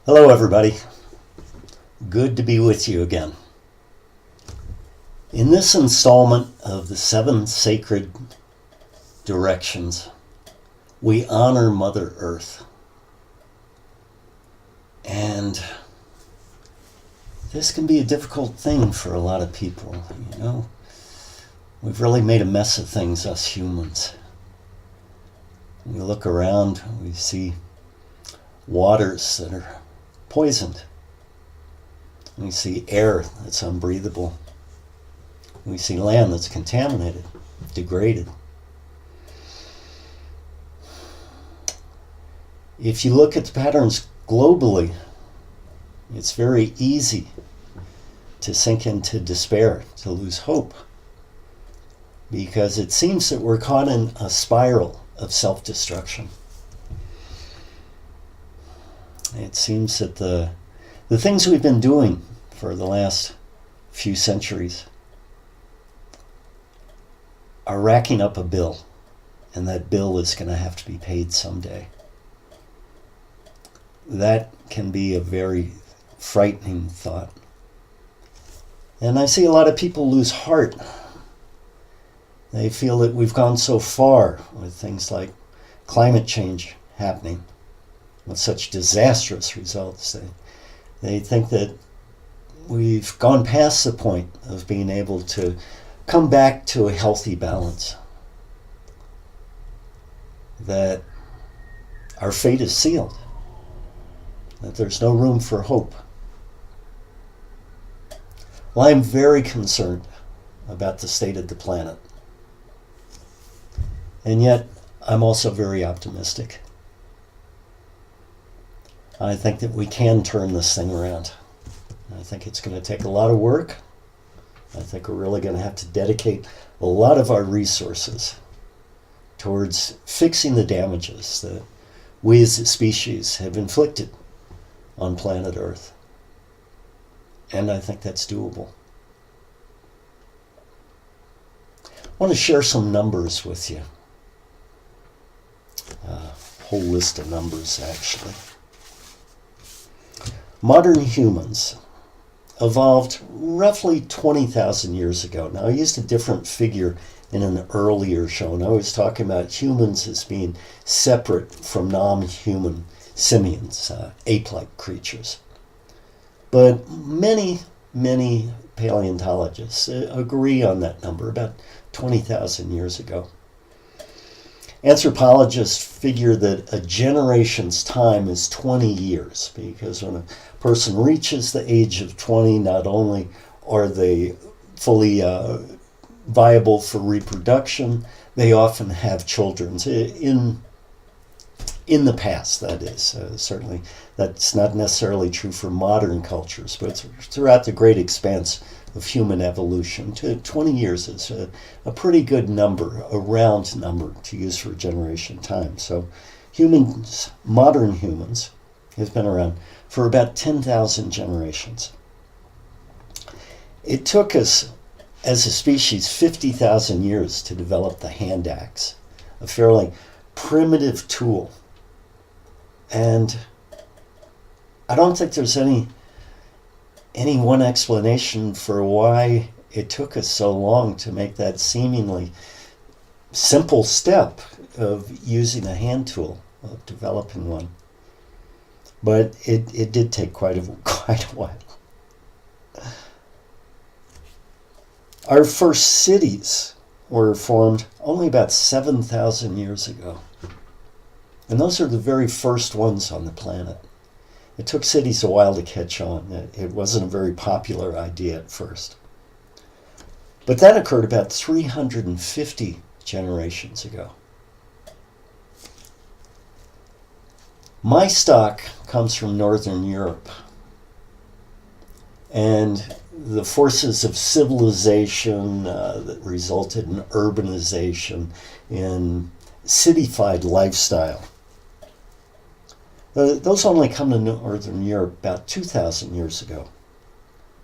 Hello, everybody. Good to be with you again. In this installment of the 7 Sacred Directions, we honor Mother Earth. And this can be a difficult thing for a lot of people, you know. We've really made a mess of things, us humans. We look around, we see waters that are poisoned. We see air that's unbreathable. We see land that's contaminated, degraded. If you look at the patterns globally, it's very easy to sink into despair, to lose hope, because it seems that we're caught in a spiral of self-destruction. It seems that the things we've been doing for the last few centuries are racking up a bill, and that bill is going to have to be paid someday. That can be a very frightening thought. And I see a lot of people lose heart. They feel that we've gone so far with things like climate change happening with such disastrous results. They think that we've gone past the point of being able to come back to a healthy balance, that our fate is sealed, that there's no room for hope. Well, I'm very concerned about the state of the planet. And yet, I'm also very optimistic. I think that we can turn this thing around. I think it's going to take a lot of work. I think we're really going to have to dedicate a lot of our resources towards fixing the damages that we as a species have inflicted on planet Earth. And I think that's doable. I want to share some numbers with you. A whole list of numbers, actually. Modern humans evolved roughly 20,000 years ago. Now, I used a different figure in an earlier show, and I was talking about humans as being separate from non-human simians, ape-like creatures. But many paleontologists agree on that number, about 20,000 years ago. Anthropologists figure that a generation's time is 20 years, because when a person reaches the age of 20, not only are they fully viable for reproduction, they often have children. In the past, that is. Certainly that's not necessarily true for modern cultures, but throughout the great expanse of human evolution, 20 years is a pretty good number, a round number to use for generation time. So humans, modern humans, have been around for about 10,000 generations. It took us, as a species, 50,000 years to develop the hand axe, a fairly primitive tool. And I don't think there's any one explanation for why it took us so long to make that seemingly simple step of using a hand tool, of developing one. But it did take quite a while. Our first cities were formed only about 7,000 years ago. And those are the very first ones on the planet. It took cities a while to catch on. It wasn't a very popular idea at first. But that occurred about 350 generations ago. My stock comes from Northern Europe. And the forces of civilization that resulted in urbanization, in cityfied lifestyle, those only come to Northern Europe about 2,000 years ago.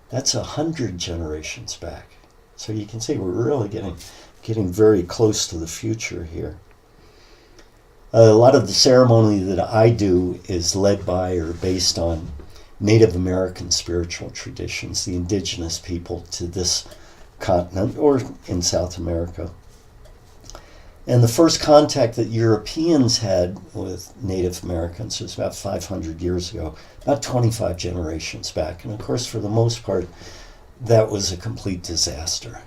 That's 100 generations back. So you can see we're really getting very close to the future here. A lot of the ceremony that I do is led by or based on Native American spiritual traditions, the indigenous people to this continent or in South America. And the first contact that Europeans had with Native Americans was about 500 years ago, about 25 generations back. And of course, for the most part, that was a complete disaster.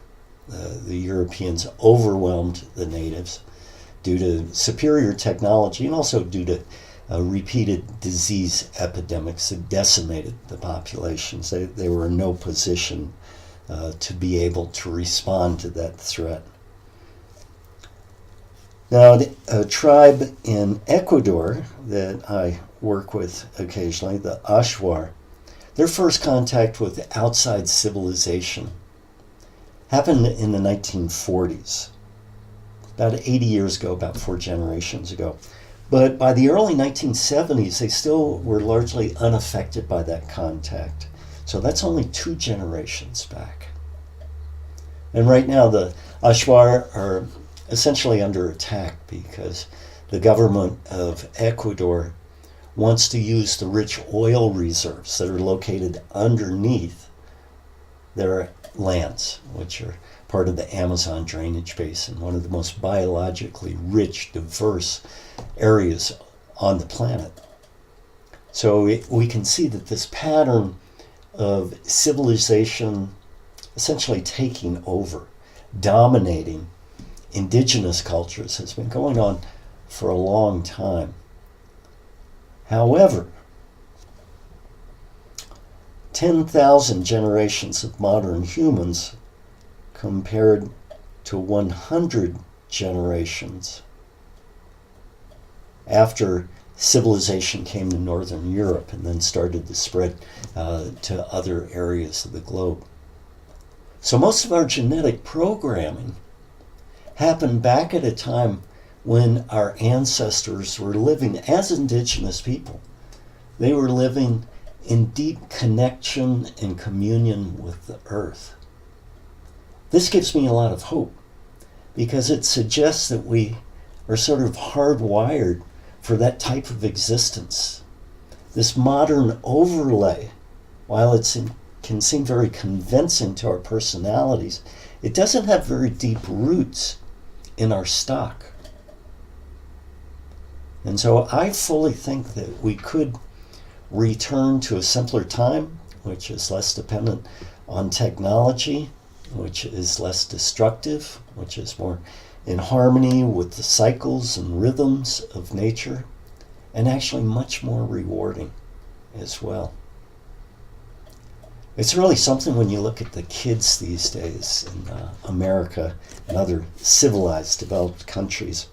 The Europeans overwhelmed the natives due to superior technology and also due to repeated disease epidemics that decimated the populations. They were in no position to be able to respond to that threat. Now, a tribe in Ecuador that I work with occasionally, the Ashwar, their first contact with outside civilization happened in the 1940s, about 80 years ago, about 4 generations ago. But by the early 1970s, they still were largely unaffected by that contact. So that's only 2 generations back. And right now, the Ashwar are essentially under attack because the government of Ecuador wants to use the rich oil reserves that are located underneath their lands, which are part of the Amazon drainage basin, one of the most biologically rich, diverse areas on the planet. So we can see that this pattern of civilization essentially taking over, dominating indigenous cultures has been going on for a long time. However, 10,000 generations of modern humans compared to 100 generations after civilization came to Northern Europe and then started to spread to other areas of the globe. So most of our genetic programming happened back at a time when our ancestors were living as indigenous people. They were living in deep connection and communion with the earth. This gives me a lot of hope because it suggests that we are sort of hardwired for that type of existence. This modern overlay, while it can seem very convincing to our personalities, it doesn't have very deep roots in our stock. And so I fully think that we could return to a simpler time, which is less dependent on technology, which is less destructive, which is more in harmony with the cycles and rhythms of nature, and actually much more rewarding as well. It's really something when you look at the kids these days in America and other civilized, developed countries.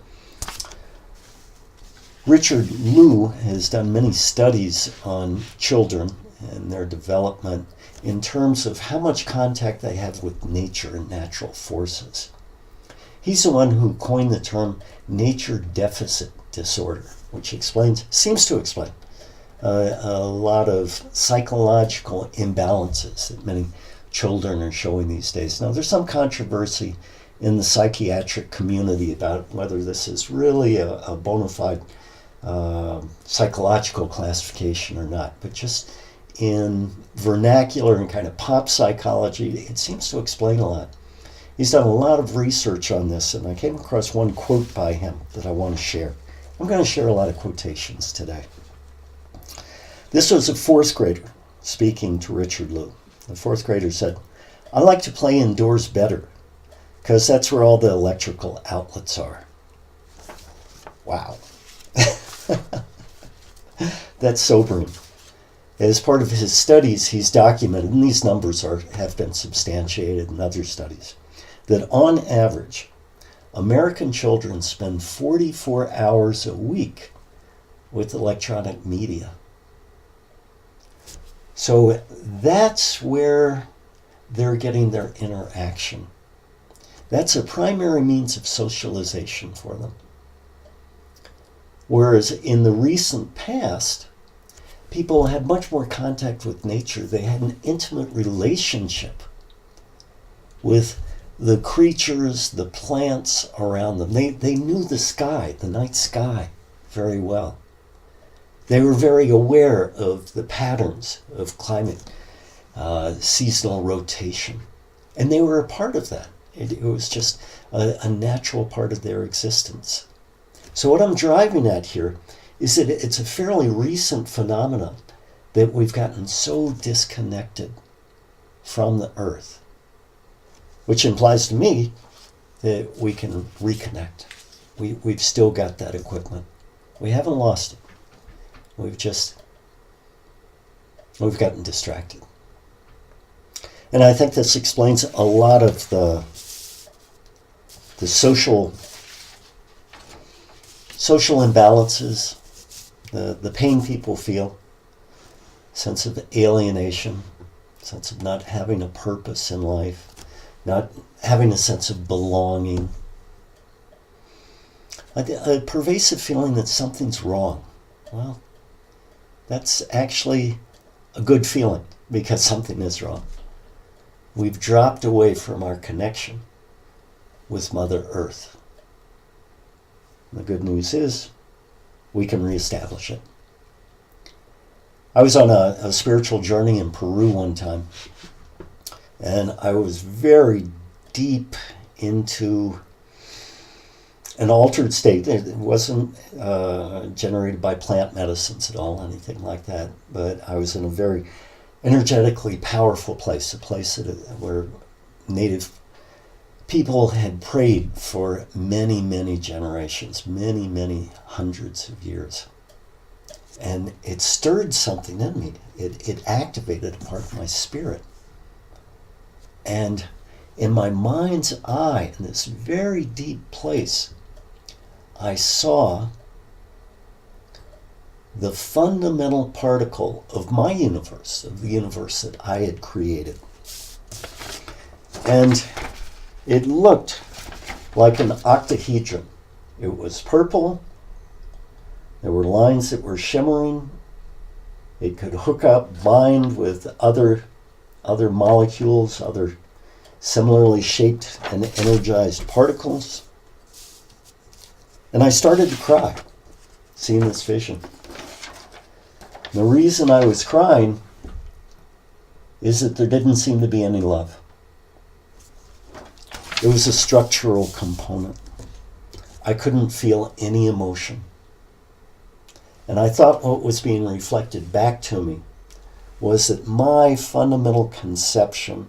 Richard Liu has done many studies on children and their development in terms of how much contact they have with nature and natural forces. He's the one who coined the term nature deficit disorder, which seems to explain a lot of psychological imbalances that many children are showing these days. Now, there's some controversy in the psychiatric community about whether this is really a bona fide psychological classification or not, but just in vernacular and kind of pop psychology, it seems to explain a lot. He's done a lot of research on this, and I came across one quote by him that I want to share. I'm going to share a lot of quotations today. This was a 4th grader speaking to Richard Liu. The 4th grader said, "I like to play indoors better because that's where all the electrical outlets are." Wow. That's sobering. As part of his studies, he's documented, and these numbers have been substantiated in other studies, that on average, American children spend 44 hours a week with electronic media. So that's where they're getting their interaction. That's a primary means of socialization for them. Whereas in the recent past, people had much more contact with nature. They had an intimate relationship with the creatures, the plants around them. They knew the sky, the night sky. very well. They were very aware of the patterns of climate, seasonal rotation, and they were a part of that. It was just a natural part of their existence. So what I'm driving at here is that it's a fairly recent phenomenon that we've gotten so disconnected from the earth, which implies to me that we can reconnect. We've still got that equipment. We haven't lost it. We've gotten distracted. And I think this explains a lot of the social imbalances, the pain people feel, sense of alienation, sense of not having a purpose in life, not having a sense of belonging, a pervasive feeling that something's wrong. Well, that's actually a good feeling because something is wrong. We've dropped away from our connection with Mother Earth. The good news is we can reestablish it. I was on a spiritual journey in Peru one time, and I was very deep into an altered state. It wasn't generated by plant medicines at all, anything like that, but I was in a very energetically powerful place, a place where native people had prayed for many, many generations, many, many hundreds of years. And it stirred something in me. It activated a part of my spirit. And in my mind's eye, in this very deep place, I saw the fundamental particle of my universe, of the universe that I had created. And it looked like an octahedron. It was purple. There were lines that were shimmering. It could hook up, bind with other molecules, other similarly shaped and energized particles. And I started to cry, seeing this vision. The reason I was crying is that there didn't seem to be any love. It was a structural component. I couldn't feel any emotion. And I thought what was being reflected back to me was that my fundamental conception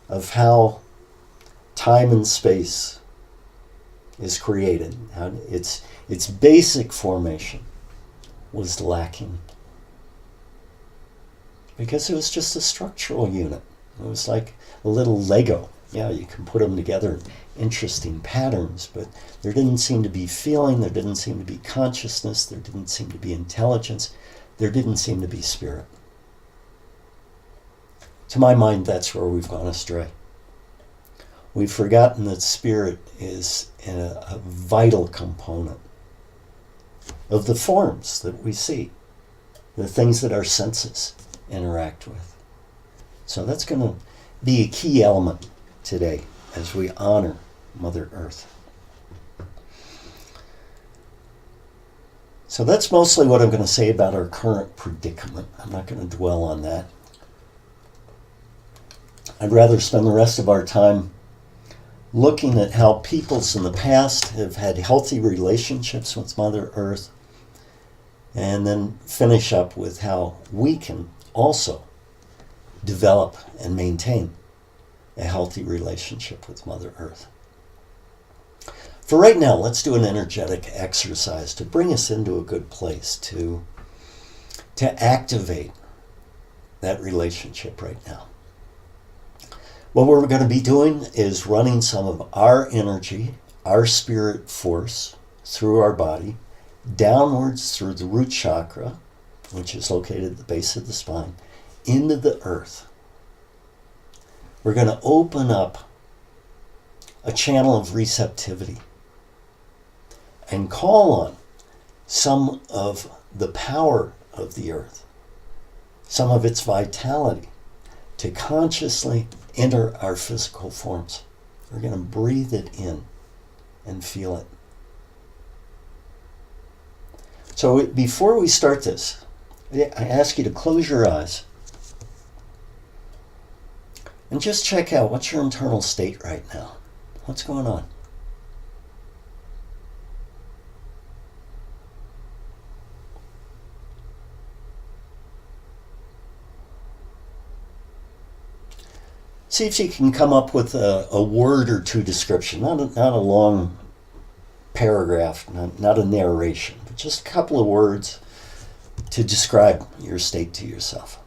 of how time and space is created, how its basic formation, was lacking. Because it was just a structural unit. It was like a little Lego. Yeah, you can put them together in interesting patterns, but there didn't seem to be feeling, there didn't seem to be consciousness, there didn't seem to be intelligence, there didn't seem to be spirit. To my mind, that's where we've gone astray. We've forgotten that spirit is a vital component of the forms that we see, the things that our senses interact with. So that's going to be a key element today as we honor Mother Earth. So that's mostly what I'm going to say about our current predicament. I'm not going to dwell on that. I'd rather spend the rest of our time looking at how peoples in the past have had healthy relationships with Mother Earth, and then finish up with how we can also develop and maintain a healthy relationship with Mother Earth. For right now, let's do an energetic exercise to bring us into a good place, to activate that relationship right now. What we're going to be doing is running some of our energy, our spirit force, through our body, downwards through the root chakra, which is located at the base of the spine, into the earth. We're going to open up a channel of receptivity and call on some of the power of the earth, some of its vitality, to consciously enter our physical forms. We're going to breathe it in and feel it. So before we start this, I ask you to close your eyes and just check out what's your internal state right now. What's going on? See if you can come up with a word or two description, not a long paragraph, not a narration, but just a couple of words to describe your state to yourself.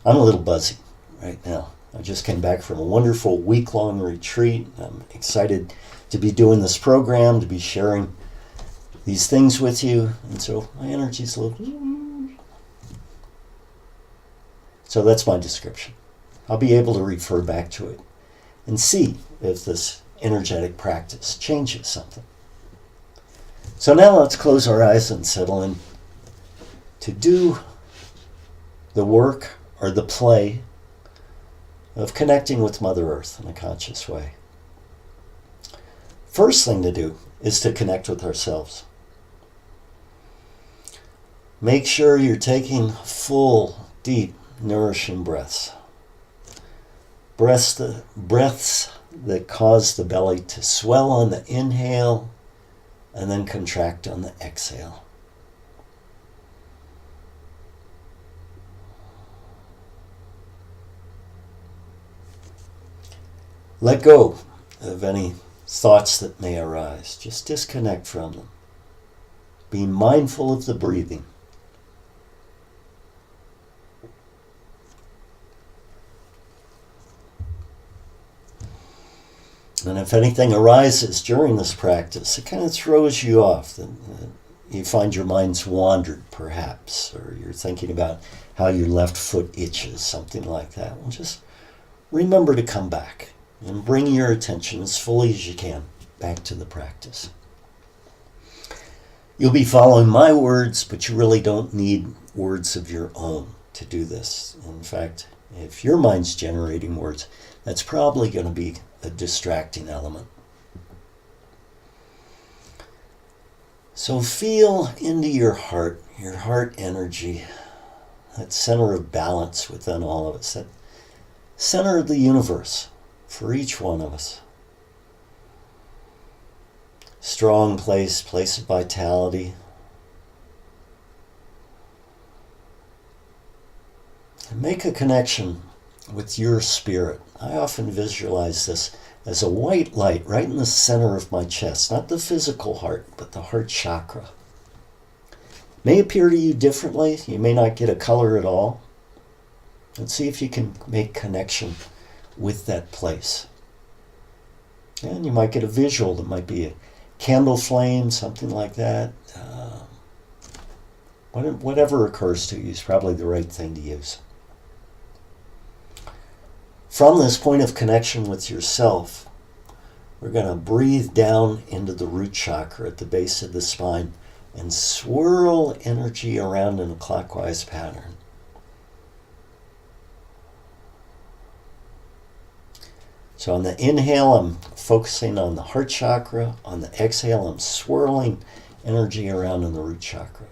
I'm a little buzzy right now. I just came back from a wonderful week-long retreat. I'm excited to be doing this program, to be sharing these things with you, and so my energy's a little... So that's my description. I'll be able to refer back to it and see if this energetic practice changes something. So now let's close our eyes and settle in to do the work or the play of connecting with Mother Earth in a conscious way. First thing to do is to connect with ourselves. Make sure you're taking full, deep, nourishing breaths. Breaths that cause the belly to swell on the inhale and then contract on the exhale. Let go of any thoughts that may arise. Just disconnect from them. Be mindful of the breathing. And if anything arises during this practice, it kind of throws you off. You find your mind's wandered, perhaps, or you're thinking about how your left foot itches, something like that. Well, just remember to come back and bring your attention as fully as you can back to the practice. You'll be following my words, but you really don't need words of your own to do this. In fact, if your mind's generating words, that's probably going to be a distracting element. So feel into your heart energy, that center of balance within all of us, that center of the universe for each one of us. Strong place of vitality. And make a connection with your spirit. I often visualize this as a white light right in the center of my chest, not the physical heart, but the heart chakra. May appear to you differently. You may not get a color at all. And see if you can make connection with that place. And you might get a visual that might be a candle flame, something like that. Whatever occurs to you is probably the right thing to use. From this point of connection with yourself, we're going to breathe down into the root chakra at the base of the spine and swirl energy around in a clockwise pattern. So on the inhale, I'm focusing on the heart chakra. On the exhale, I'm swirling energy around in the root chakra.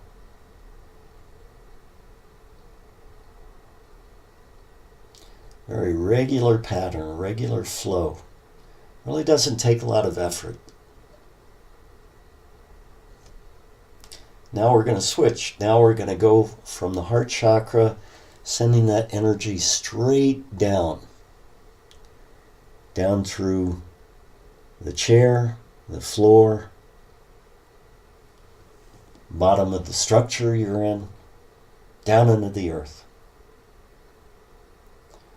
Very regular pattern, regular flow. Really doesn't take a lot of effort. Now we're going to switch. Now we're going to go from the heart chakra, sending that energy straight down through the chair, the floor, bottom of the structure you're in, down into the earth.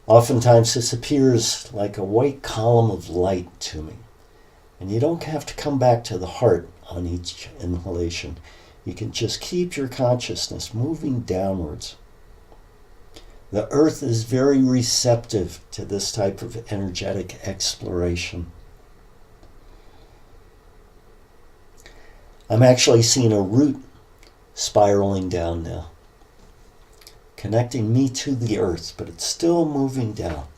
Oftentimes this appears like a white column of light to me. And you don't have to come back to the heart on each inhalation. You can just keep your consciousness moving downwards. The earth is very receptive to this type of energetic exploration. I'm actually seeing a root spiraling down now, connecting me to the earth, but it's still moving down.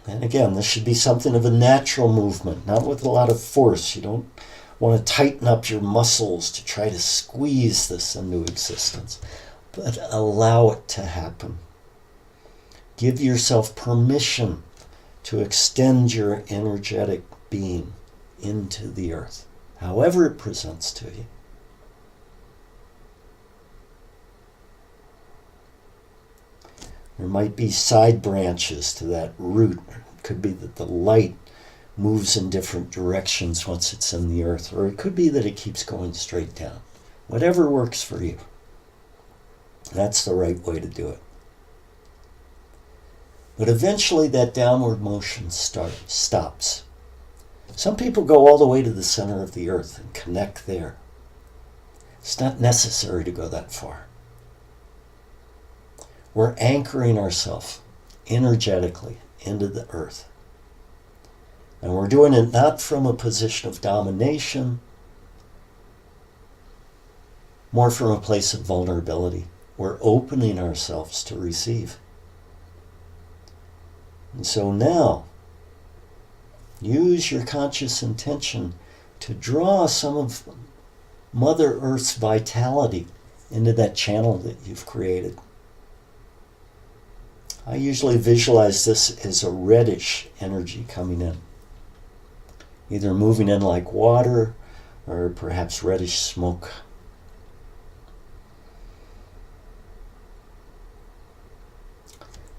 And again, this should be something of a natural movement, not with a lot of force. You don't want to tighten up your muscles to try to squeeze this into existence, but allow it to happen. Give yourself permission to extend your energetic being into the earth, however it presents to you. There might be side branches to that root. It could be that the light moves in different directions once it's in the earth, or it could be that it keeps going straight down. Whatever works for you. That's the right way to do it. But eventually that downward motion stops. Some people go all the way to the center of the earth and connect there. It's not necessary to go that far. We're anchoring ourselves energetically into the earth. And we're doing it not from a position of domination, more from a place of vulnerability. We're opening ourselves to receive. And so now, use your conscious intention to draw some of Mother Earth's vitality into that channel that you've created. I usually visualize this as a reddish energy coming in. Either moving in like water or perhaps reddish smoke.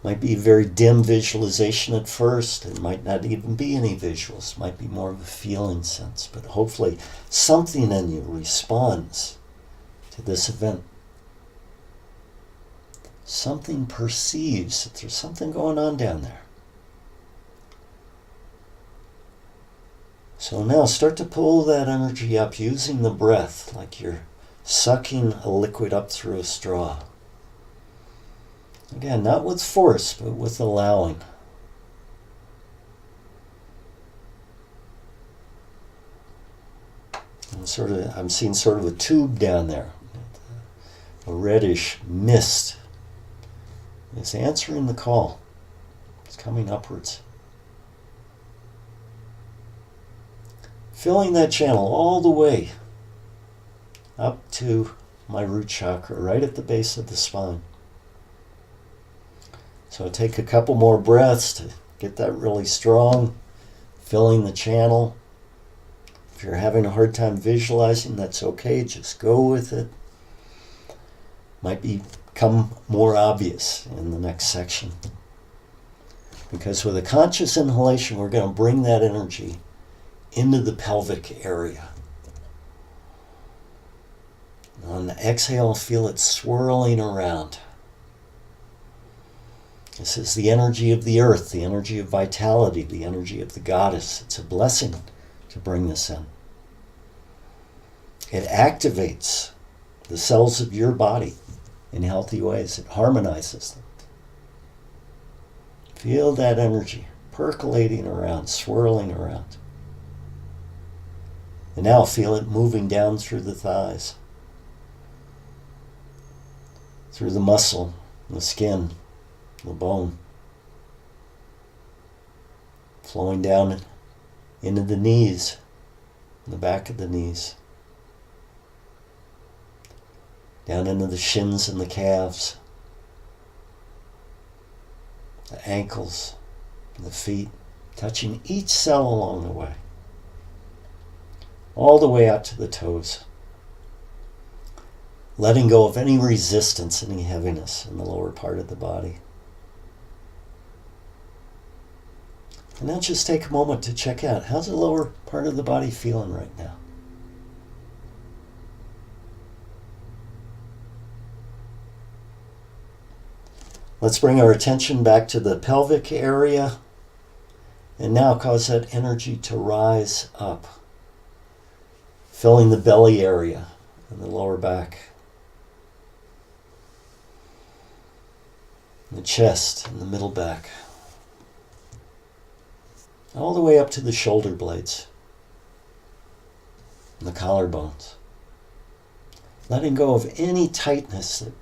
Might be a very dim visualization at first. It might not even be any visuals. It might be more of a feeling sense. But hopefully something in you responds to this event. Something perceives that there's something going on down there. So now start to pull that energy up using the breath, like you're sucking a liquid up through a straw. Again, not with force, but with allowing. And I'm seeing sort of a tube down there, a reddish mist. It's answering the call. It's coming upwards. Filling that channel all the way up to my root chakra, right at the base of the spine. So take a couple more breaths to get that really strong, filling the channel. If you're having a hard time visualizing, that's okay, just go with it. Might become more obvious in the next section. Because with a conscious inhalation, we're going to bring that energy into the pelvic area. And on the exhale, feel it swirling around. This is the energy of the earth, the energy of vitality, the energy of the goddess. It's a blessing to bring this in. It activates the cells of your body in healthy ways. It harmonizes them. Feel that energy percolating around, swirling around. And now feel it moving down through the thighs, through the muscle, the skin, the bone, flowing down into the knees, the back of the knees, down into the shins and the calves, the ankles, the feet, touching each cell along the way, all the way out to the toes, letting go of any resistance, any heaviness in the lower part of the body. And now just take a moment to check out, how's the lower part of the body feeling right now? Let's bring our attention back to the pelvic area and now cause that energy to rise up, filling the belly area and the lower back, the chest and the middle back, all the way up to the shoulder blades and the collarbones. Letting go of any tightness that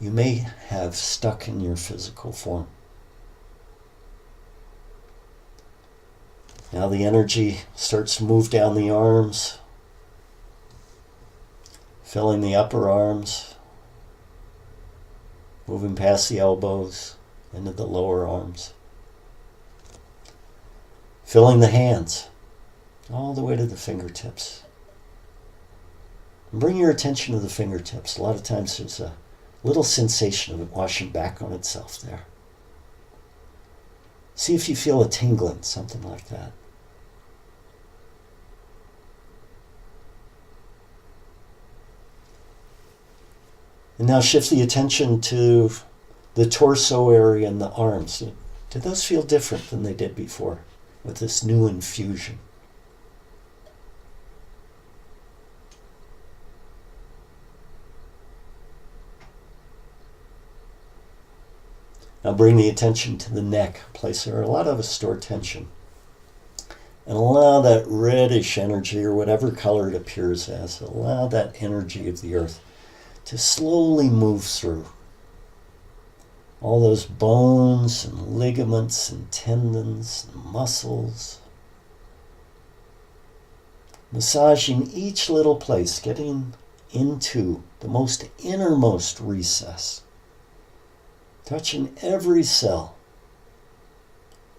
you may have stuck in your physical form. Now the energy starts to move down the arms, filling the upper arms, moving past the elbows into the lower arms, filling the hands all the way to the fingertips. And bring your attention to the fingertips. A lot of times there's a little sensation of it washing back on itself there. See if you feel a tingling, something like that. And now shift the attention to the torso area and the arms. Do those feel different than they did before with this new infusion? Now bring the attention to the neck, a place where a lot of us store tension. And allow that reddish energy, or whatever color it appears as, allow that energy of the earth to slowly move through all those bones and ligaments and tendons and muscles. Massaging each little place, getting into the most innermost recess. Touching every cell,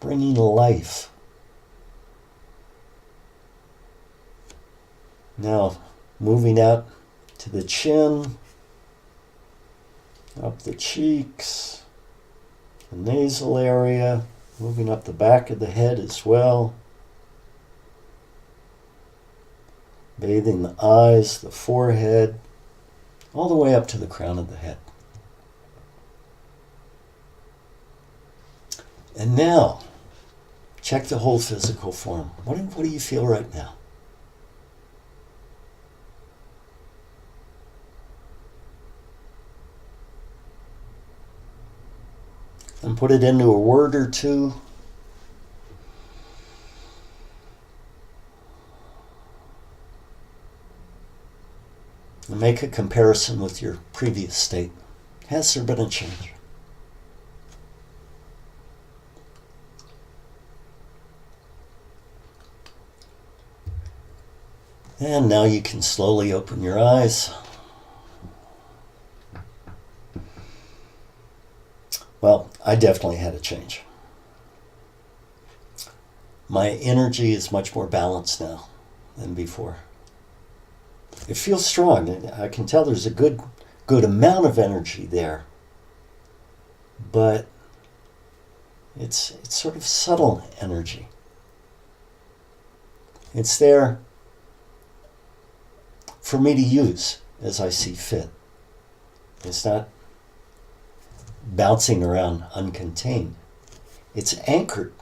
bringing life. Now, moving out to the chin, up the cheeks, the nasal area, moving up the back of the head as well. Bathing the eyes, the forehead, all the way up to the crown of the head. And now, check the whole physical form. What do you feel right now? And put it into a word or two. And make a comparison with your previous state. Has there been a change? And now you can slowly open your eyes. Well, I definitely had a change. My energy is much more balanced now than before. It feels strong. I can tell there's a good amount of energy there. But it's sort of subtle energy. It's there for me to use as I see fit. It's not bouncing around uncontained. It's anchored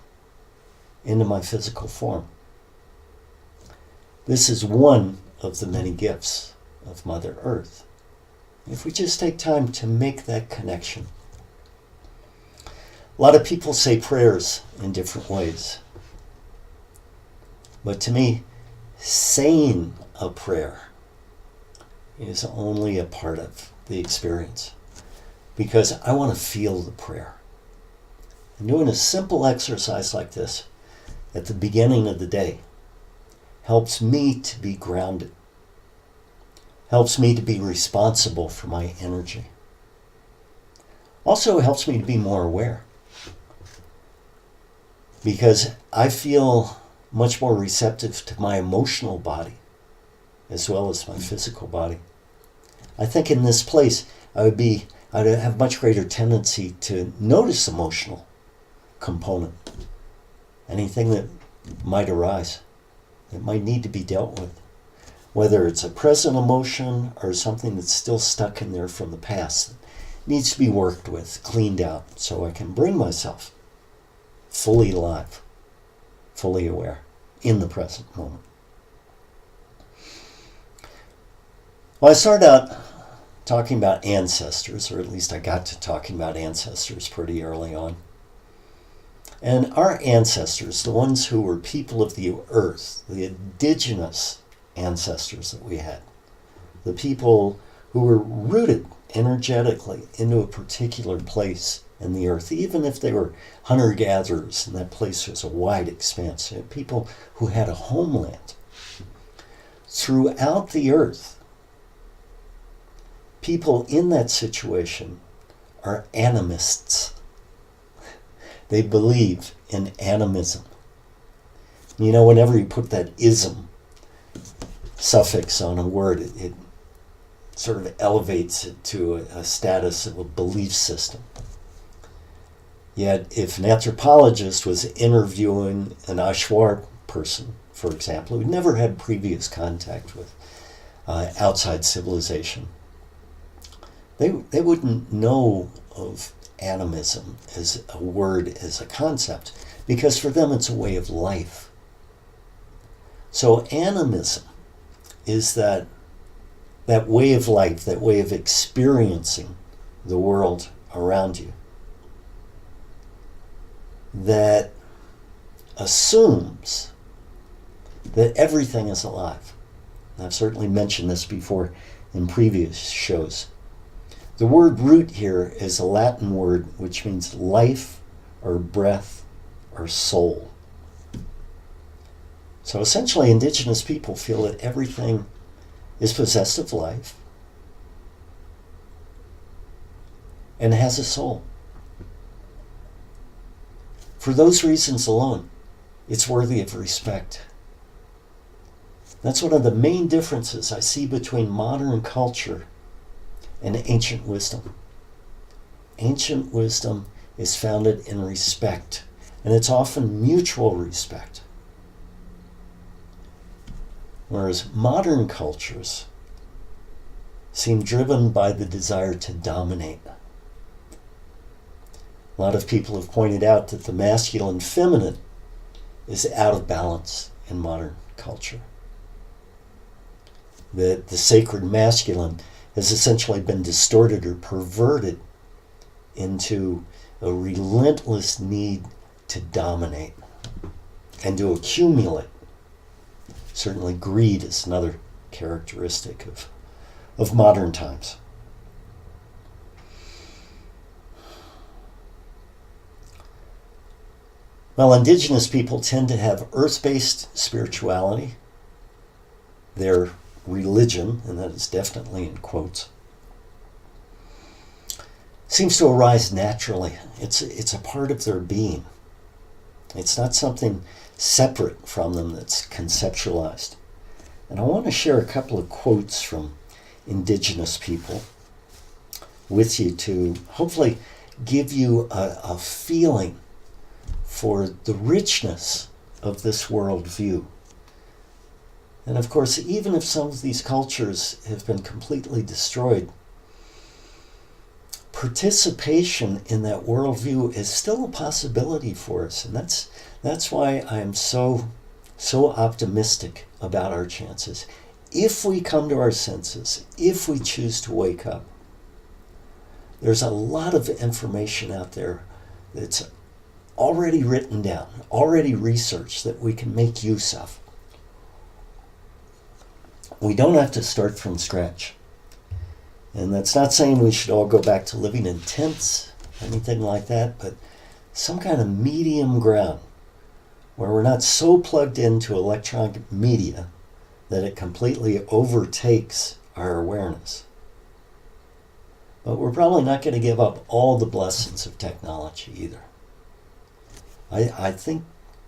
into my physical form. This is one of the many gifts of Mother Earth. If we just take time to make that connection. A lot of people say prayers in different ways. But to me, saying a prayer is only a part of the experience, because I want to feel the prayer. And doing a simple exercise like this at the beginning of the day helps me to be grounded, helps me to be responsible for my energy. Also helps me to be more aware, because I feel much more receptive to my emotional body as well as my physical body. I think in this place I'd have much greater tendency to notice emotional component. Anything that might arise, that might need to be dealt with. Whether it's a present emotion or something that's still stuck in there from the past that needs to be worked with, cleaned out, so I can bring myself fully alive, fully aware, in the present moment. Well, I started out talking about ancestors, or at least I got to talking about ancestors pretty early on. And our ancestors, the ones who were people of the earth, the indigenous ancestors that we had, the people who were rooted energetically into a particular place and the earth, even if they were hunter-gatherers and that place was a wide expanse, people who had a homeland. Throughout the earth, people in that situation are animists. They believe in animism. Whenever you put that ism suffix on a word, it sort of elevates it to a status of a belief system. Yet, if an anthropologist was interviewing an Ashwar person, for example, who never had previous contact with outside civilization, they wouldn't know of animism as a word, as a concept, because for them it's a way of life. So animism is that way of life, that way of experiencing the world around you, that assumes that everything is alive. And I've certainly mentioned this before in previous shows. The word root here is a Latin word which means life or breath or soul. So essentially, indigenous people feel that everything is possessed of life and has a soul. For those reasons alone, it's worthy of respect. That's one of the main differences I see between modern culture and ancient wisdom. Ancient wisdom is founded in respect, and it's often mutual respect. Whereas modern cultures seem driven by the desire to dominate. A lot of people have pointed out that the masculine feminine is out of balance in modern culture. That the sacred masculine has essentially been distorted or perverted into a relentless need to dominate and to accumulate. Certainly greed is another characteristic of modern times. Well, indigenous people tend to have earth-based spirituality. Their religion, and that is definitely in quotes, seems to arise naturally. It's a part of their being. It's not something separate from them that's conceptualized. And I want to share a couple of quotes from indigenous people with you to hopefully give you a feeling for the richness of this worldview. And of course, even if some of these cultures have been completely destroyed, participation in that worldview is still a possibility for us. And that's why I'm so optimistic about our chances. If we come to our senses, if we choose to wake up, there's a lot of information out there that's already written down, already researched, that we can make use of. We don't have to start from scratch. And that's not saying we should all go back to living in tents, anything like that, but some kind of medium ground where we're not so plugged into electronic media that it completely overtakes our awareness. But we're probably not going to give up all the blessings of technology either. I think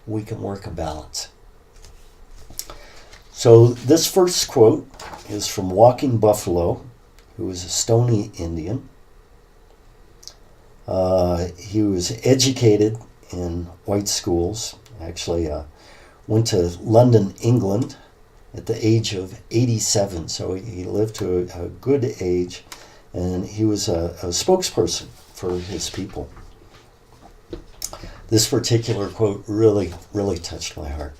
we can work a balance. So this first quote is from Walking Buffalo, who was a Stony Indian. He was educated in white schools, actually went to London, England at the age of 87, so he lived to a good age, and he was a spokesperson for his people. This particular quote really, really touched my heart.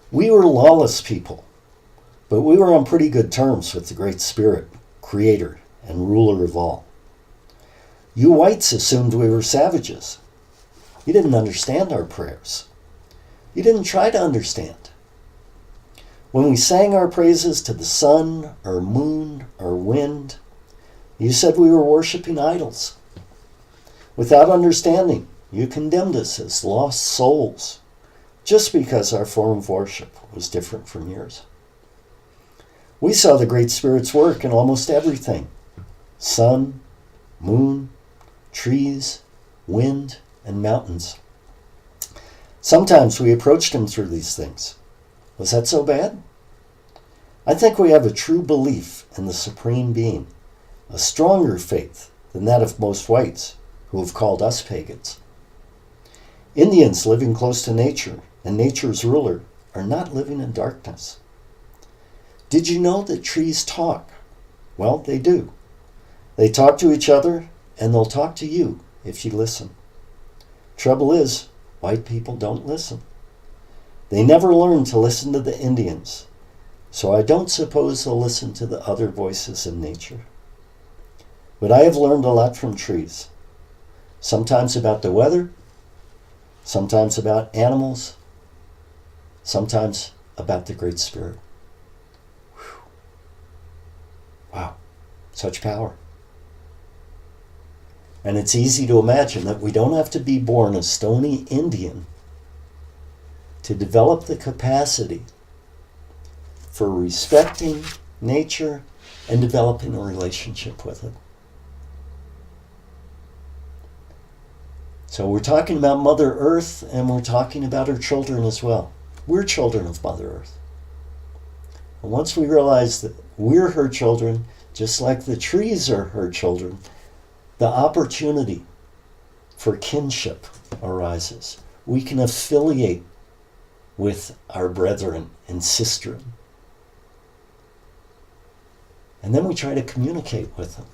"We were lawless people, but we were on pretty good terms with the Great Spirit, Creator, and Ruler of all. You whites assumed we were savages. You didn't understand our prayers. You didn't try to understand. When we sang our praises to the sun, or moon, or wind, you said we were worshiping idols. Without understanding, you condemned us as lost souls, just because our form of worship was different from yours. We saw the Great Spirit's work in almost everything: sun, moon, trees, wind, and mountains. Sometimes we approached him through these things. Was that so bad? I think we have a true belief in the Supreme Being, a stronger faith than that of most whites who have called us pagans. Indians living close to nature and nature's ruler are not living in darkness. Did you know that trees talk? Well, they do. They talk to each other, and they'll talk to you if you listen. Trouble is, white people don't listen. They never learn to listen to the Indians, so I don't suppose they'll listen to the other voices in nature. But I have learned a lot from trees. Sometimes about the weather, sometimes about animals, sometimes about the Great Spirit. Whew. Wow, such power. And it's easy to imagine that we don't have to be born a stony Indian to develop the capacity for respecting nature and developing a relationship with it. So we're talking about Mother Earth, and we're talking about her children as well. We're children of Mother Earth. And once we realize that we're her children, just like the trees are her children, the opportunity for kinship arises. We can affiliate with our brethren and sistren. And then we try to communicate with them.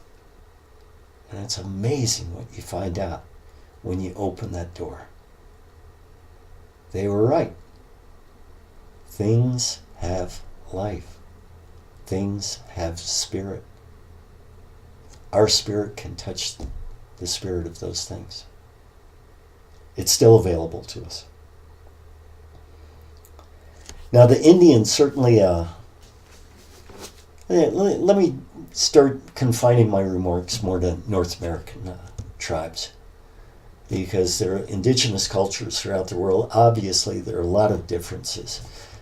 And it's amazing what you find out when you open that door. They were right. Things have life. Things have spirit. Our spirit can touch the spirit of those things. It's still available to us. Now the Indians certainly, let me start confining my remarks more to North American tribes, because there are indigenous cultures throughout the world. Obviously, there are a lot of differences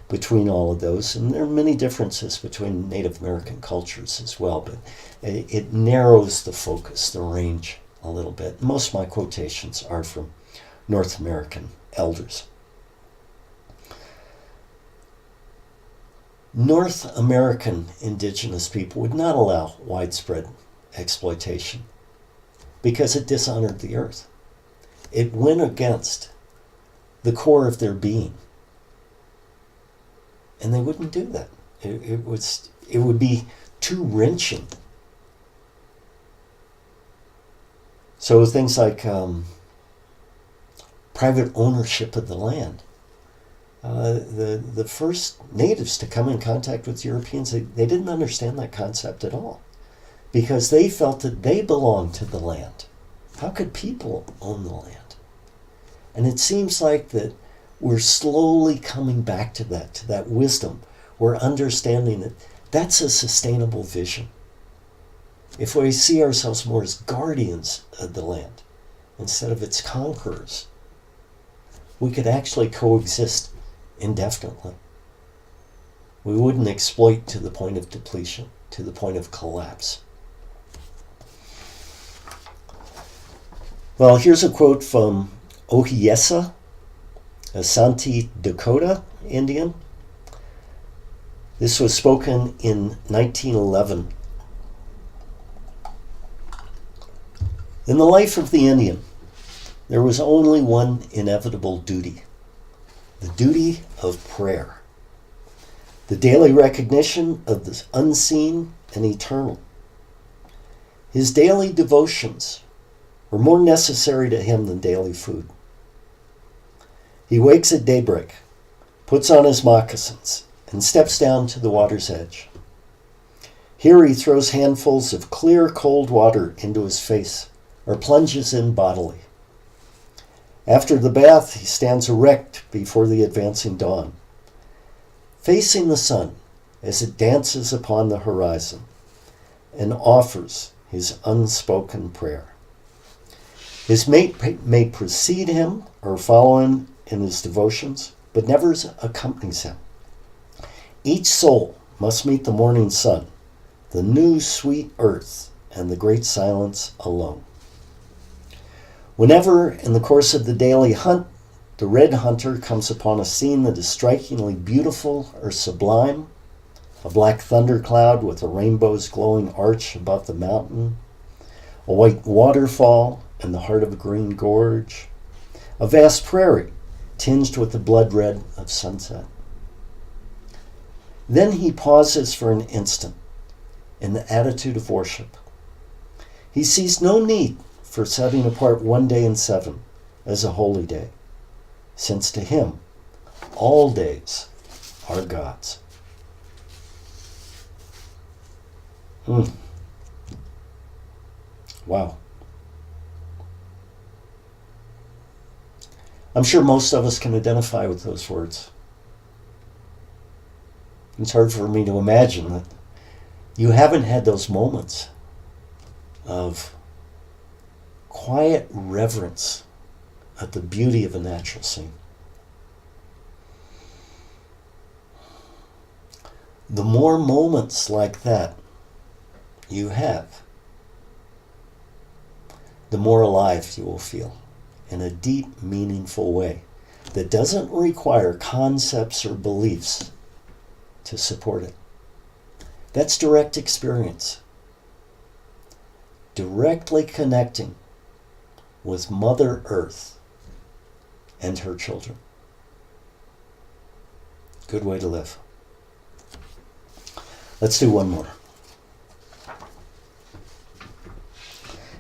between all of those, and there are many differences between Native American cultures as well, but it narrows the focus, the range a little bit. Most of my quotations are from North American elders. North American indigenous people would not allow widespread exploitation because it dishonored the earth. It went against the core of their being. And they wouldn't do that. It would be too wrenching. So things like private ownership of the land. The first natives to come in contact with Europeans, they didn't understand that concept at all, because they felt that they belonged to the land. How could people own the land? And it seems like that we're slowly coming back to that wisdom. We're understanding that that's a sustainable vision. If we see ourselves more as guardians of the land instead of its conquerors, we could actually coexist indefinitely. We wouldn't exploit to the point of depletion, to the point of collapse. Well, here's a quote from Ohiesa, a Santi Dakota Indian. This was spoken in 1911. In the life of the Indian, there was only one inevitable duty: the duty of prayer, the daily recognition of the unseen and eternal. His daily devotions were more necessary to him than daily food. He wakes at daybreak, puts on his moccasins, and steps down to the water's edge. Here he throws handfuls of clear, cold water into his face, or plunges in bodily. After the bath, he stands erect before the advancing dawn, facing the sun as it dances upon the horizon, and offers his unspoken prayer. His mate may precede him or follow him in his devotions, but never accompanies him. Each soul must meet the morning sun, the new sweet earth, and the great silence alone. Whenever, in the course of the daily hunt, the red hunter comes upon a scene that is strikingly beautiful or sublime, a black thundercloud with a rainbow's glowing arch above the mountain, a white waterfall in the heart of a green gorge, a vast prairie tinged with the blood red of sunset. Then he pauses for an instant in the attitude of worship. He sees no need for setting apart one day in 7 as a holy day, since to him all days are God's. Wow. I'm sure most of us can identify with those words. It's hard for me to imagine that you haven't had those moments of quiet reverence at the beauty of a natural scene. The more moments like that you have, the more alive you will feel in a deep, meaningful way that doesn't require concepts or beliefs to support it. That's direct experience. Directly connecting with Mother Earth and her children. Good way to live. Let's do one more.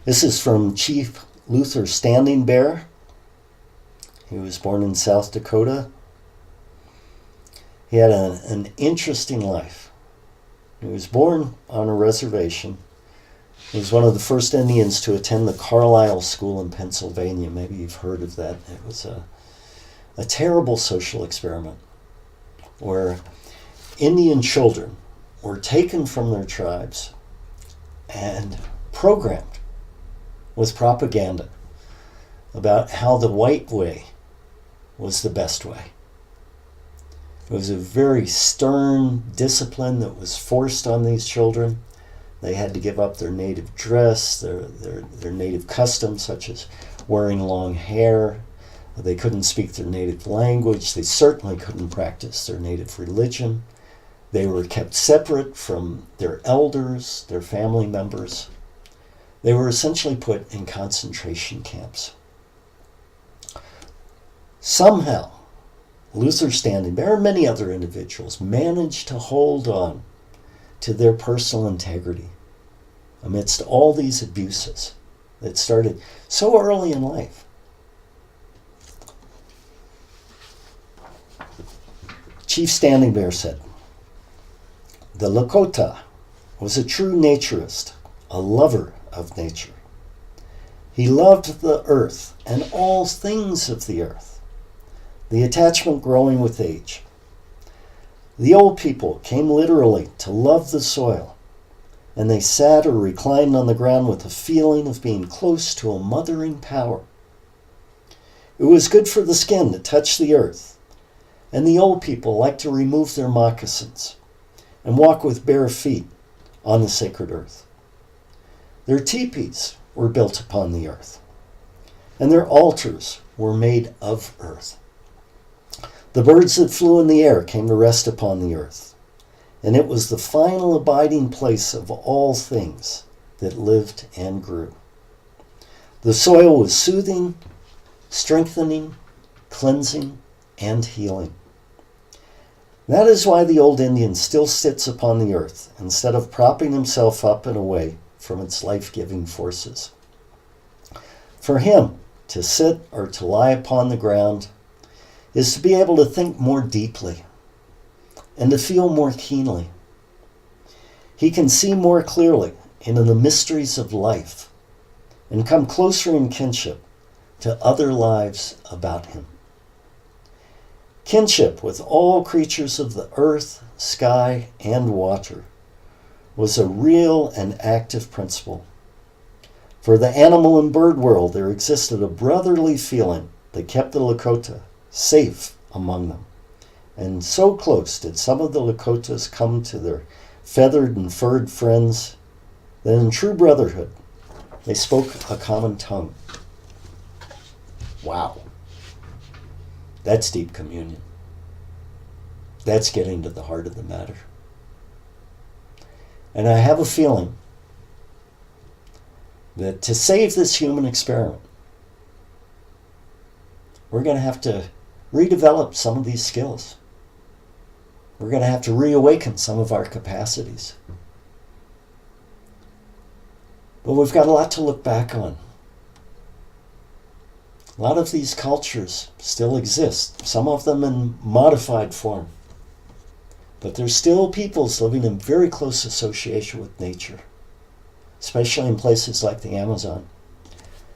This is from Chief Luther Standing Bear. He was born in South Dakota. He had an interesting life. He was born on a reservation. He was one of the first Indians to attend the Carlisle School in Pennsylvania. Maybe you've heard of that. It was a terrible social experiment where Indian children were taken from their tribes and programmed with propaganda about how the white way was the best way. It was a very stern discipline that was forced on these children. They had to give up their native dress, their native customs, such as wearing long hair. They couldn't speak their native language. They certainly couldn't practice their native religion. They were kept separate from their elders, their family members. They were essentially put in concentration camps. Somehow, Luther Standing Bear and many other individuals managed to hold on to their personal integrity amidst all these abuses that started so early in life. Chief Standing Bear said, "The Lakota was a true naturist, a lover of nature. He loved the earth and all things of the earth, the attachment growing with age. The old people came literally to love the soil, and they sat or reclined on the ground with a feeling of being close to a mothering power. It was good for the skin to touch the earth, and the old people liked to remove their moccasins and walk with bare feet on the sacred earth. Their teepees were built upon the earth, and their altars were made of earth. The birds that flew in the air came to rest upon the earth, and it was the final abiding place of all things that lived and grew. The soil was soothing, strengthening, cleansing, and healing. That is why the old Indian still sits upon the earth instead of propping himself up and away from its life-giving forces. For him, to sit or to lie upon the ground is to be able to think more deeply and to feel more keenly. He can see more clearly into the mysteries of life and come closer in kinship to other lives about him. Kinship with all creatures of the earth, sky, and water was a real and active principle. For the animal and bird world, there existed a brotherly feeling that kept the Lakota safe among them. And so close did some of the Lakotas come to their feathered and furred friends that in true brotherhood, they spoke a common tongue. Wow. That's deep communion. That's getting to the heart of the matter. And I have a feeling that to save this human experiment, we're going to have to redevelop some of these skills. We're going to have to reawaken some of our capacities. But we've got a lot to look back on. A lot of these cultures still exist, some of them in modified form. But there's still peoples living in very close association with nature, especially in places like the Amazon.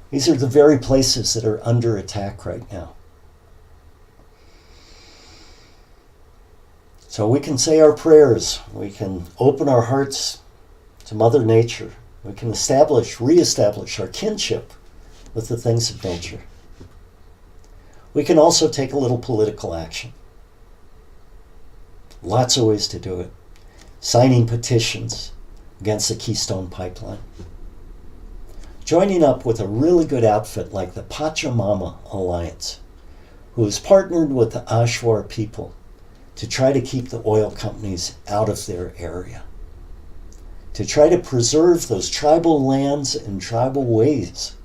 These are the very places that are under attack right now. So we can say our prayers, we can open our hearts to Mother Nature, we can reestablish our kinship with the things of nature. We can also take a little political action. Lots of ways to do it. Signing petitions against the Keystone Pipeline. Joining up with a really good outfit like the Pachamama Alliance, who has partnered with the Ashwar people to try to keep the oil companies out of their area, to try to preserve those tribal lands and tribal ways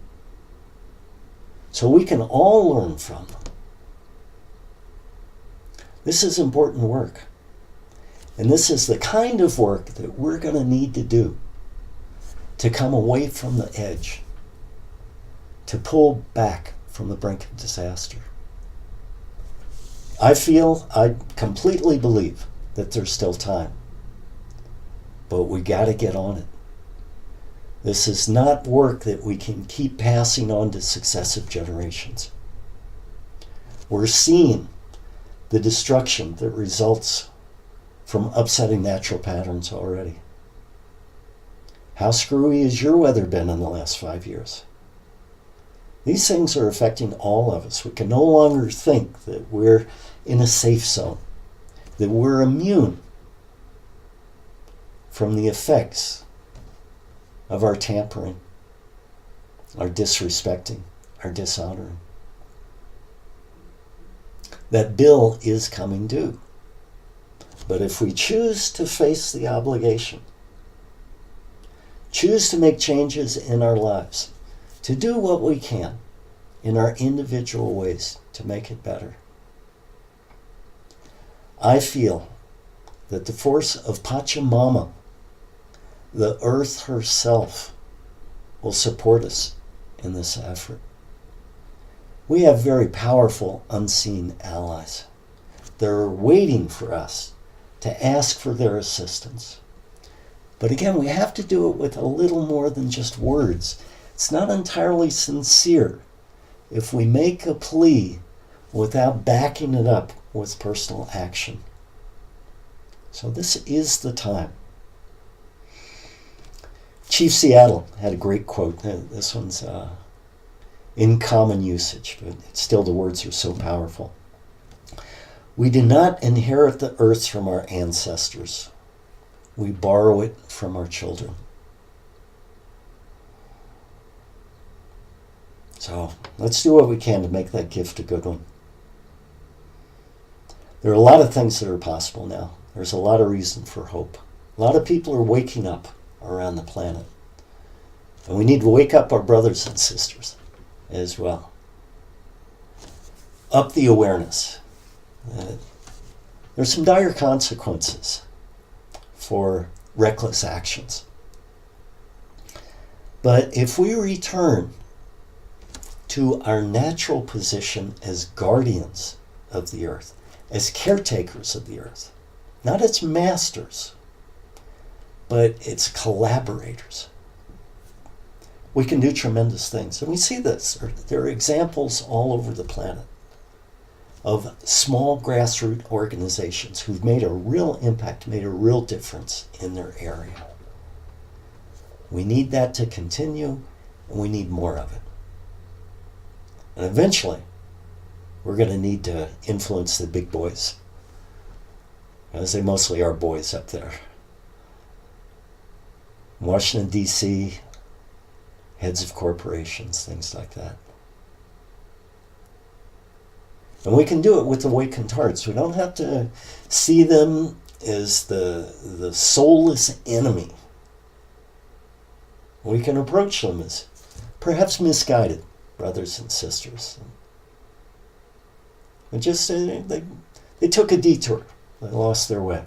so we can all learn from them. This is important work. And this is the kind of work that we're going to need to do to come away from the edge, to pull back from the brink of disaster. I completely believe that there's still time, but we got to get on it. This is not work that we can keep passing on to successive generations. We're seeing the destruction that results from upsetting natural patterns already. How screwy has your weather been in the last 5 years? These things are affecting all of us. We can no longer think that we're in a safe zone, that we're immune from the effects of our tampering, our disrespecting, our dishonoring. That bill is coming due. But if we choose to face the obligation, choose to make changes in our lives, to do what we can in our individual ways to make it better, I feel that the force of Pachamama, the earth herself, will support us in this effort. We have very powerful unseen allies. They're waiting for us to ask for their assistance. But again, we have to do it with a little more than just words. It's not entirely sincere if we make a plea without backing it up with personal action. So this is the time. Chief Seattle had a great quote. This one's in common usage, but still the words are so powerful. We do not inherit the earth from our ancestors. We borrow it from our children. So let's do what we can to make that gift a good one. There are a lot of things that are possible now. There's a lot of reason for hope. A lot of people are waking up around the planet. And we need to wake up our brothers and sisters as well. Up the awareness. There's some dire consequences for reckless actions. But if we return to our natural position as guardians of the earth, as caretakers of the earth, not its masters, but its collaborators, we can do tremendous things. And we see this. There are examples all over the planet of small grassroots organizations who've made a real impact, made a real difference in their area. We need that to continue, and we need more of it. And eventually, we're going to need to influence the big boys, as they mostly are boys up there. Washington, D.C., heads of corporations, things like that. And we can do it with awakened hearts. We don't have to see them as the soulless enemy. We can approach them as perhaps misguided brothers and sisters. And just they took a detour. They lost their way.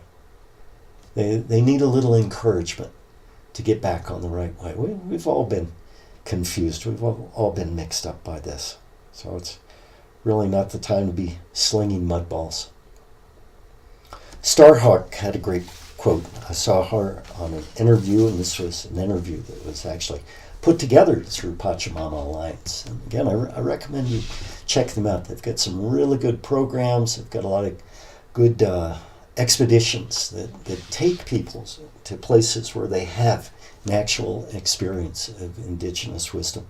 They need a little encouragement to get back on the right way. We've all been confused. We've all been mixed up by this. So it's really not the time to be slinging mud balls. Starhawk had a great quote. I saw her on an interview, and this was an interview that was actually put together through Pachamama Alliance. And again, I recommend you check them out. They've got some really good programs. They've got a lot of good expeditions that take people to places where they have an actual experience of indigenous wisdom.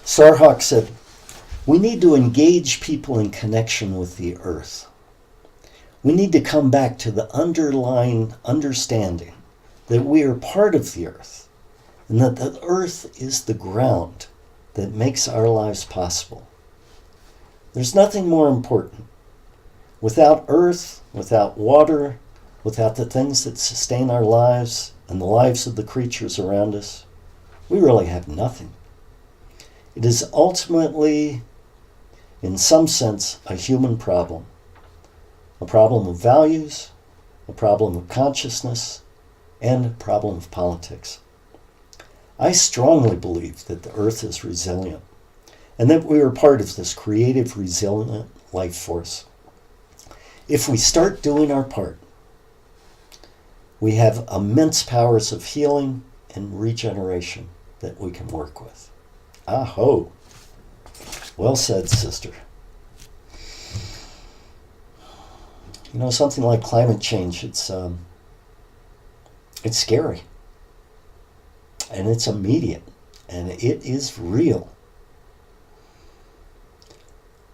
Starhawk said, "We need to engage people in connection with the earth. We need to come back to the underlying understanding that we are part of the earth, and that the earth is the ground that makes our lives possible. There's nothing more important. Without earth, without water, without the things that sustain our lives and the lives of the creatures around us, we really have nothing. It is ultimately, in some sense, a human problem. A problem of values, a problem of consciousness, and a problem of politics. I strongly believe that the earth is resilient, and that we are part of this creative, resilient life force. If we start doing our part, we have immense powers of healing and regeneration that we can work with." Aho! Well said, sister. You know, something like climate change, it's scary. And it's immediate. And it is real.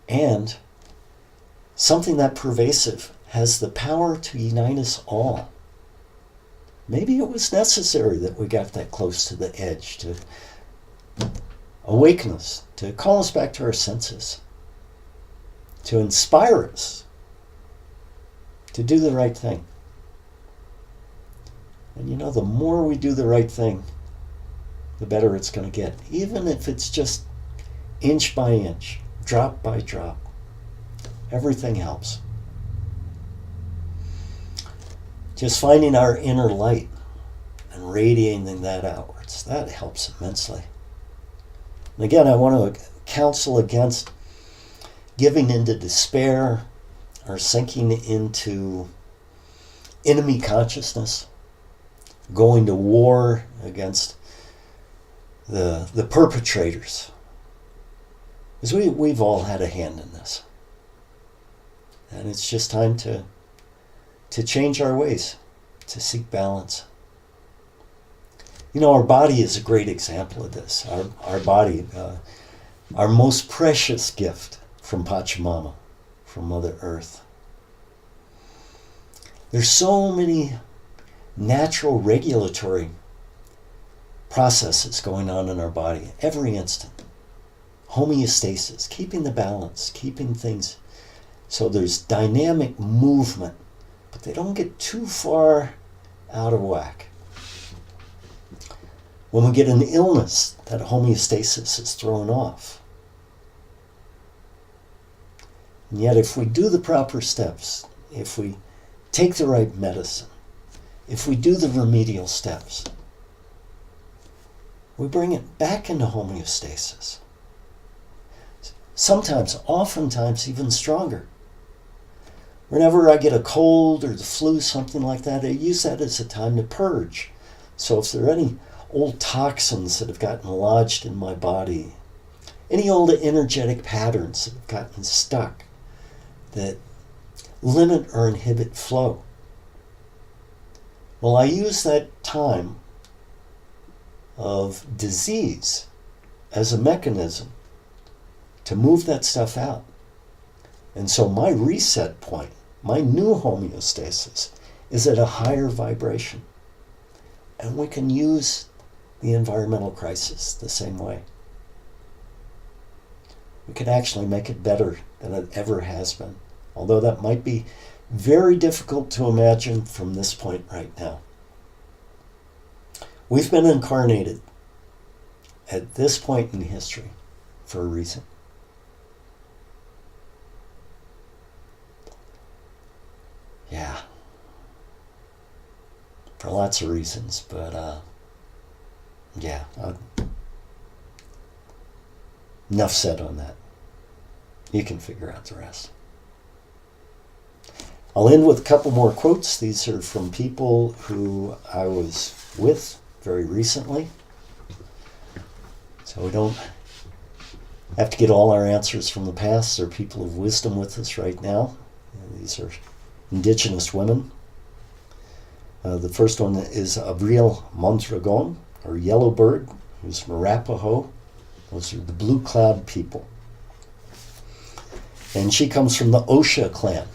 And something that pervasive has the power to unite us all. Maybe it was necessary that we got that close to the edge to awaken us, to call us back to our senses, to inspire us to do the right thing. And you know, the more we do the right thing, the better it's going to get. Even if it's just inch by inch, drop by drop. Everything helps. Just finding our inner light and radiating that outwards, that helps immensely. And again, I want to counsel against giving into despair or sinking into enemy consciousness, going to war against the perpetrators. Because we've all had a hand in this. And it's just time to change our ways, to seek balance. You know, our body is a great example of this. Our body, our most precious gift from Pachamama, from Mother Earth. There's so many natural regulatory processes going on in our body every instant. Homeostasis, keeping the balance, keeping things so there's dynamic movement, but they don't get too far out of whack. When we get an illness, that homeostasis is thrown off. And yet if we do the proper steps, if we take the right medicine, if we do the remedial steps, we bring it back into homeostasis. Sometimes, oftentimes, even stronger. Whenever I get a cold or the flu, something like that, I use that as a time to purge. So if there are any old toxins that have gotten lodged in my body, any old energetic patterns that have gotten stuck that limit or inhibit flow, well, I use that time of disease as a mechanism to move that stuff out. And so my reset point, my new homeostasis, is at a higher vibration. And we can use the environmental crisis the same way. We can actually make it better than it ever has been, although that might be very difficult to imagine from this point right now. We've been incarnated at this point in history for a reason. Yeah. For lots of reasons, but yeah. Enough said on that. You can figure out the rest. I'll end with a couple more quotes. These are from people who I was with very recently. So we don't have to get all our answers from the past. There are people of wisdom with us right now. These are indigenous women. The first one is Abril Mondragon, or Yellowbird, who's from Arapaho. Those are the Blue Cloud people. And she comes from the Osha clan.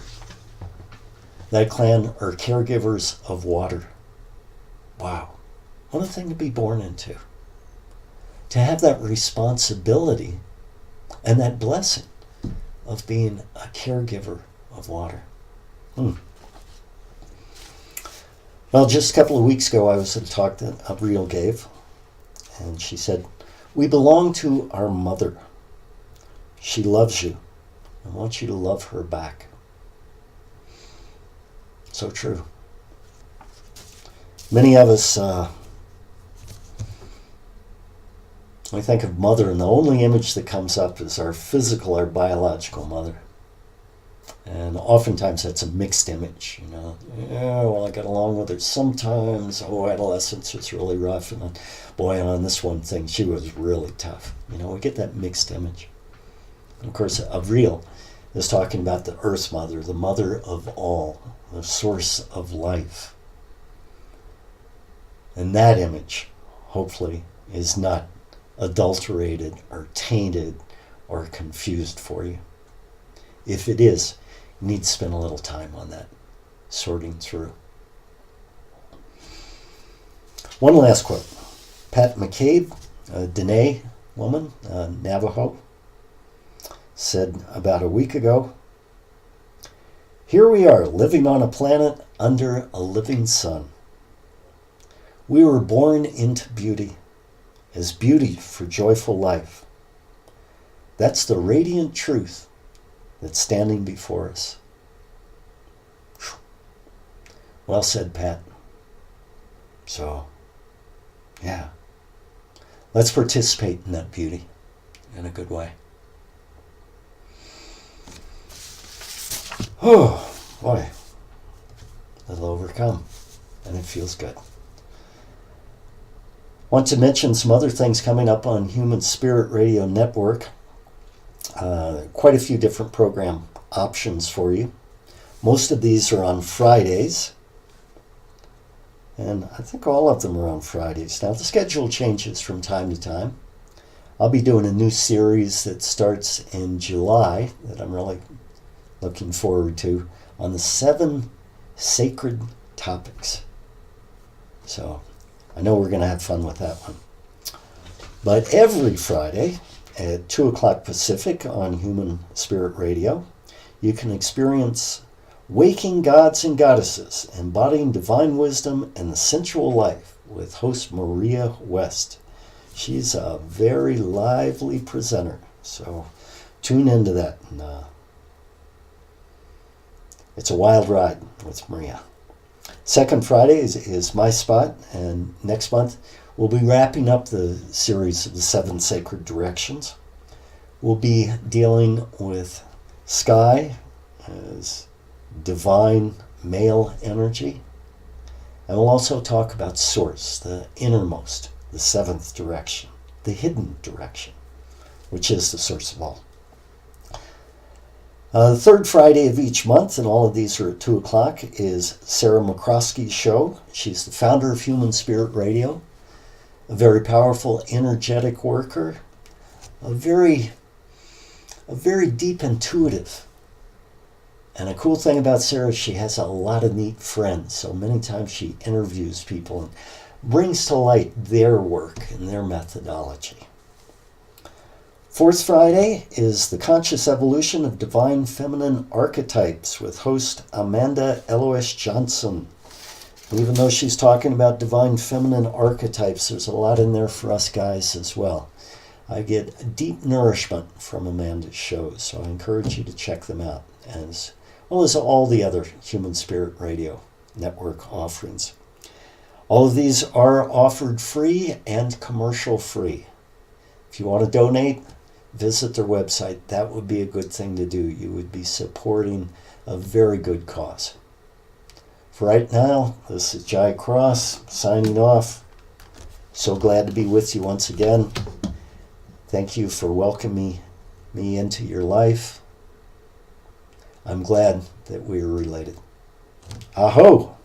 That clan are caregivers of water. Wow. What a thing to be born into. To have that responsibility and that blessing of being a caregiver of water. Well, just a couple of weeks ago, I was at a talk that Abril gave, and she said, "We belong to our mother. She loves you. I want you to love her back." So true. Many of us, we think of mother, and the only image that comes up is our physical, our biological mother. And oftentimes that's a mixed image, you know. Yeah, well, I got along with her sometimes. Oh, adolescence was really rough. And then, boy, on this one thing, she was really tough. You know, we get that mixed image. And of course, Avril is talking about the Earth Mother, the mother of all, the source of life. And that image, hopefully, is not adulterated or tainted or confused for you. If it is, you need to spend a little time on that, sorting through. One last quote. Pat McCabe, a Dene woman, Navajo, said about a week ago, "Here we are, living on a planet under a living sun. We were born into beauty, as beauty for joyful life. That's the radiant truth that's standing before us." Well said, Pat. So, yeah. Let's participate in that beauty in a good way. Oh, boy. It'll overcome, and it feels good. Want to mention some other things coming up on Human Spirit Radio Network. Quite a few different program options for you. Most of these are on Fridays. And I think all of them are on Fridays. Now, the schedule changes from time to time. I'll be doing a new series that starts in July that I'm really looking forward to on the 7 sacred topics. So I know we're going to have fun with that one. But every Friday at 2 o'clock Pacific on Human Spirit Radio, you can experience Waking Gods and Goddesses, Embodying Divine Wisdom and the Sensual Life with host Maria West. She's a very lively presenter, so tune into that. And, it's a wild ride with Maria. Second Friday is my spot, and next month we'll be wrapping up the series of the 7 sacred directions. We'll be dealing with sky as divine male energy, and we'll also talk about source, the innermost, the 7th direction, the hidden direction, which is the source of all. The third Friday of each month, and all of these are at 2 o'clock, is Sarah McCroskey's show. She's the founder of Human Spirit Radio, a very powerful, energetic worker, a very deep intuitive. And a cool thing about Sarah, she has a lot of neat friends. So many times she interviews people and brings to light their work and their methodology. Fourth Friday is the Conscious Evolution of Divine Feminine Archetypes with host Amanda Eloish Johnson. Even though she's talking about divine feminine archetypes, there's a lot in there for us guys as well. I get deep nourishment from Amanda's shows, so I encourage you to check them out, as well as all the other Human Spirit Radio Network offerings. All of these are offered free and commercial free. If you want to donate, visit their website. That would be a good thing to do. You would be supporting a very good cause. For right now, this is Jai Cross signing off. So glad to be with you once again. Thank you for welcoming me into your life. I'm glad that we are related. Aho!